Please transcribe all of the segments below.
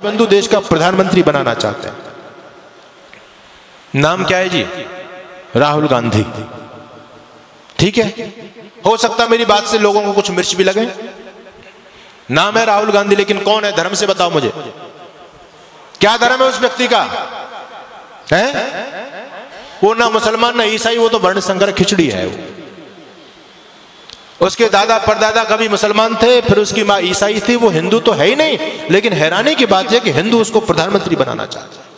बंधु देश का प्रधानमंत्री बनाना चाहते हैं। नाम क्या है जी? राहुल गांधी। ठीक है, हो सकता मेरी बात से लोगों को कुछ मिर्च भी लगे। नाम है राहुल गांधी, लेकिन कौन है? धर्म से बताओ मुझे, क्या धर्म है उस व्यक्ति का? है वो ना मुसलमान ना ईसाई, वो तो वर्ण संकर खिचड़ी है। उसके दादा परदादा कभी मुसलमान थे, फिर उसकी माँ ईसाई थी, वो हिंदू तो है ही नहीं। लेकिन हैरानी की बात है कि हिंदू उसको प्रधानमंत्री बनाना चाहते हैं।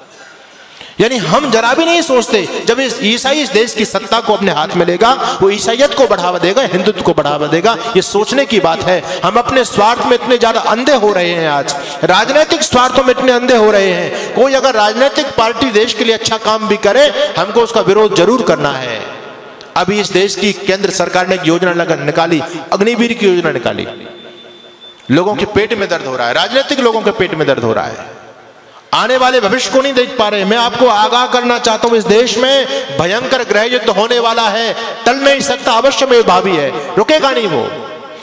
यानी हम जरा भी नहीं सोचते, जब इस ईसाई इस देश की सत्ता को अपने हाथ में लेगा, वो ईसाइयत को बढ़ावा देगा, हिंदुत्व को बढ़ावा देगा। ये सोचने की बात है। हम अपने स्वार्थ में इतने ज्यादा अंधे हो रहे हैं, आज राजनीतिक स्वार्थों में इतने अंधे हो रहे हैं। कोई अगर राजनीतिक पार्टी देश के लिए अच्छा काम भी करे, हमको उसका विरोध जरूर करना है। अभी इस देश की केंद्र सरकार ने एक योजना निकाली, अग्निवीर की योजना निकाली। लोगों के पेट में दर्द हो रहा है, राजनीतिक लोगों के पेट में दर्द हो रहा है, आने वाले भविष्य को नहीं देख पा रहे। मैं आपको आगाह करना चाहता हूं, इस देश में भयंकर गृह युद्ध होने वाला है, टल नहीं सकता, अवश्य में भावी है, रुकेगा नहीं वो।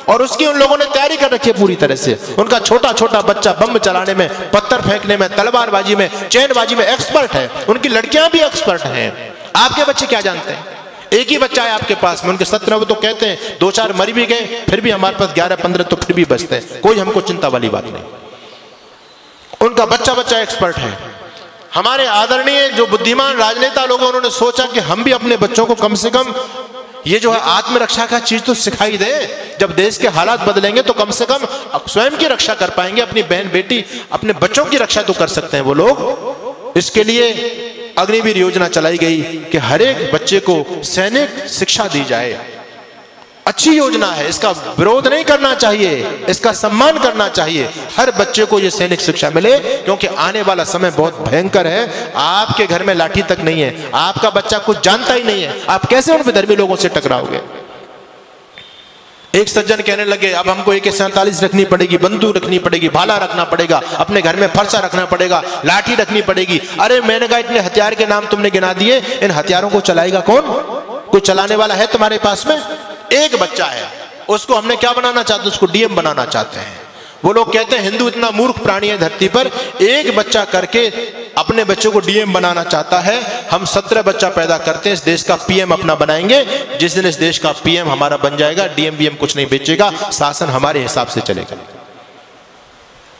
और उसकी उन लोगों ने तैयारी कर रखी है पूरी तरह से। उनका छोटा छोटा बच्चा बम चलाने में, पत्थर फेंकने में, तलवारबाजी में, चैनबाजी में एक्सपर्ट है। उनकी लड़कियां भी एक्सपर्ट हैं। आपके बच्चे क्या जानते हैं? एक ही बच्चा है आपके पास में, उनके 17 वो तो कहते हैं 2-4 मर भी गए, फिर भी हमारे पास 11-15 तो फिर भी बचते हैं। कोई हमको चिंता वाली बात नहीं। उनका बच्चा बच्चा एक्सपर्ट है। हमारे आदरणीय जो बुद्धिमान राजनेता लोग हैं, उन्होंने सोचा कि हम भी अपने बच्चों को कम से कम ये जो है आत्मरक्षा का चीज तो सिखाई दे। जब देश के हालात बदलेंगे तो कम से कम स्वयं की रक्षा कर पाएंगे, अपनी बहन बेटी अपने बच्चों की रक्षा तो कर सकते हैं वो लोग। इसके लिए अग्निवीर योजना चलाई गई कि हर एक बच्चे को सैनिक शिक्षा दी जाए। अच्छी योजना है, इसका विरोध नहीं करना चाहिए, इसका सम्मान करना चाहिए। हर बच्चे को ये सैनिक शिक्षा मिले, क्योंकि आने वाला समय बहुत भयंकर है। आपके घर में लाठी तक नहीं है, आपका बच्चा कुछ जानता ही नहीं है, आप कैसे उन विधर्मी लोगों से टकराओगे? एक सज्जन कहने लगे, अब हमको AK-47 रखनी पड़ेगी, बंदूक रखनी पड़ेगी, भाला रखना पड़ेगा, अपने घर में फरसा रखना पड़ेगा, लाठी रखनी पड़ेगी। अरे मैंने कहा, इतने हथियार के नाम तुमने गिना दिए, इन हथियारों को चलाएगा कौन? कोई चलाने वाला है तुम्हारे पास में? एक बच्चा है, उसको हमने क्या बनाना चाहते हैं? उसको DM बनाना चाहते हैं। वो लोग कहते हैं हिंदू इतना मूर्ख प्राणी है धरती पर, एक बच्चा करके अपने बच्चों को DM बनाना चाहता है। हम 17 बच्चा पैदा करते हैं, इस देश का PM अपना बनाएंगे। जिस दिन इस देश का PM हमारा बन जाएगा, DM कुछ नहीं बेचेगा, शासन हमारे हिसाब से चलेगा।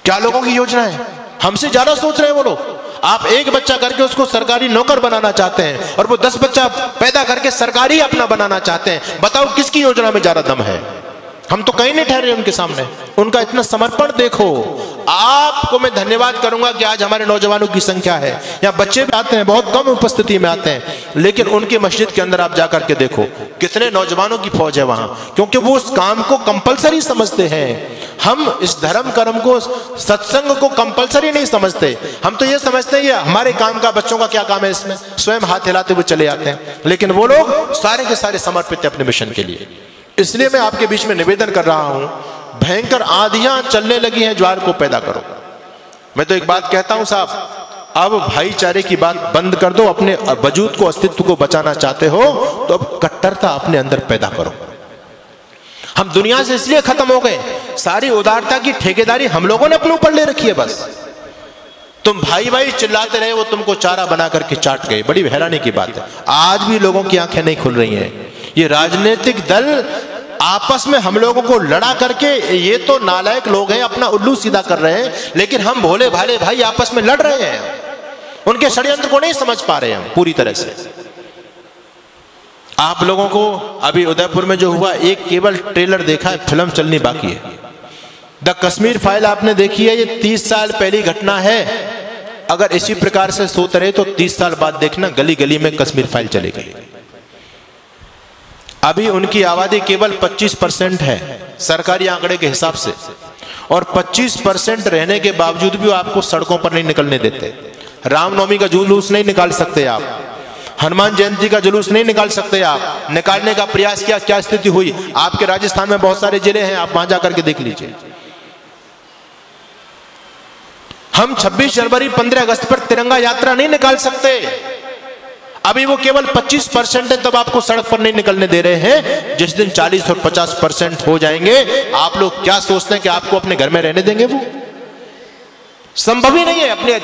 क्या लोगों की योजना है? हमसे ज्यादा सोच रहे हैं वो लोग। आप एक बच्चा करके उसको सरकारी नौकर बनाना चाहते हैं, और वो 10 बच्चा पैदा करके सरकारी अपना बनाना चाहते हैं। बताओ किसकी योजना में ज्यादा दम है? हम तो कहीं नहीं ठहरे उनके सामने। उनका इतना समर्पण देखो। आपको मैं धन्यवाद करूंगा कि आज हमारे नौजवानों की संख्या है, यहाँ बच्चे भी आते हैं, बहुत कम उपस्थिति में आते हैं, लेकिन उनकी मस्जिद के अंदर आप जाकर के देखो कितने नौजवानों की फौज है वहां, क्योंकि वो उस काम को कंपलसरी समझते हैं। हम इस धर्म कर्म को, सत्संग को कंपलसरी नहीं समझते। हम तो ये समझते हैं ये हमारे काम का, बच्चों का क्या काम है इसमें, स्वयं हाथ हिलाते हुए चले जाते हैं। लेकिन वो लोग सारे के सारे समर्पित है अपने मिशन के लिए। इसलिए मैं आपके बीच में निवेदन कर रहा हूं, भयंकर आंधियां चलने लगी हैं, ज्वार को पैदा करो। मैं तो एक बात कहता हूं साहब, अब भाईचारे की बात बंद कर दो। अपने वजूद को, अस्तित्व को बचाना चाहते हो तो अब कट्टरता अपने अंदर पैदा करो। हम दुनिया से इसलिए खत्म हो गए, सारी उदारता की ठेकेदारी हम लोगों ने अपने ऊपर ले रखी है। बस तुम भाई भाई चिल्लाते रहे, वो तुमको चारा बना करके चाट गए। बड़ी हैरानी की बात है, आज भी लोगों की आंखें नहीं खुल रही हैं। ये राजनीतिक दल आपस में हम लोगों को लड़ा करके, ये तो नालायक लोग हैं, अपना उल्लू सीधा कर रहे हैं, लेकिन हम भोले भाले भाई आपस में लड़ रहे हैं। उनके षड्यंत्र को नहीं समझ पा रहे हैं पूरी तरह से। आप लोगों को अभी उदयपुर में जो हुआ, एक केवल ट्रेलर देखा है, फिल्म चलनी बाकी है। द कश्मीर फाइल आपने देखी है, ये 30 साल पहली घटना है। अगर इसी प्रकार से सोते रहे तो 30 साल बाद देखना गली गली में कश्मीर फाइल चलेगी। अभी उनकी आबादी केवल 25% है सरकारी आंकड़े के हिसाब से, और 25% रहने के बावजूद भी आपको सड़कों पर नहीं निकलने देते। रामनवमी का जुलूस नहीं निकाल सकते आप, हनुमान जयंती का जुलूस नहीं निकाल सकते आप। निकालने का प्रयास किया, क्या स्थिति हुई? आपके राजस्थान में बहुत सारे जिले हैं, आप वहां जाकर के देख लीजिए। हम 26 जनवरी 15 अगस्त पर तिरंगा यात्रा नहीं निकाल सकते। अभी वो केवल 25% है, तब आपको सड़क पर नहीं निकलने दे रहे हैं। जिस दिन 40 और 50% हो जाएंगे, आप लोग क्या सोचते हैं कि आपको अपने घर में रहने देंगे? वो संभव ही नहीं है अपने